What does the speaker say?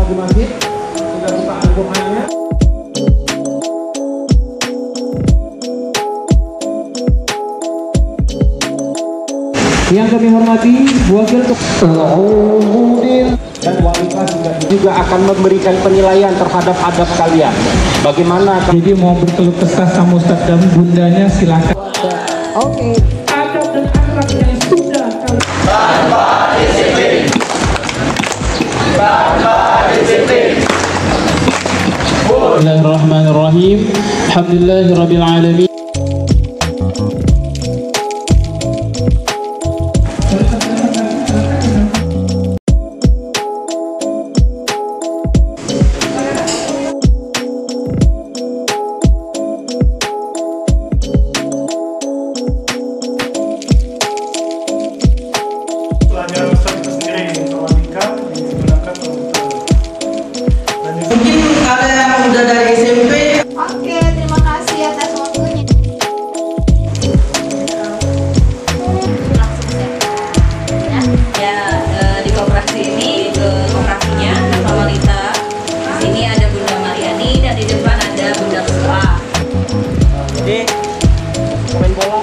di masjid sudah buka Al-Qur'annya. Yang kami hormati wakil ketua dan wali kelas juga akan memberikan penilaian terhadap adab kalian. Bagaimana? Jadi mau berkeluh kesah sama Ustadz dan bundanya silakan. Oke. Adab dan akhlak yang sudah tanpa disiplin. Tanpa disiplin. Bismillahirrahmanirrahim. Alhamdulillahirabbil alamin. Pelajaran Ustaz itu sendiri informatika digunakan untuk mungkin ada yang udah dari SMP. Oke, terima kasih atas waktunya. Ya, di koperasi ini koperasinya Nama Walita. Di sini ada Bunda Mariani dan di depan ada Bunda Ketua. Jadi pemain bola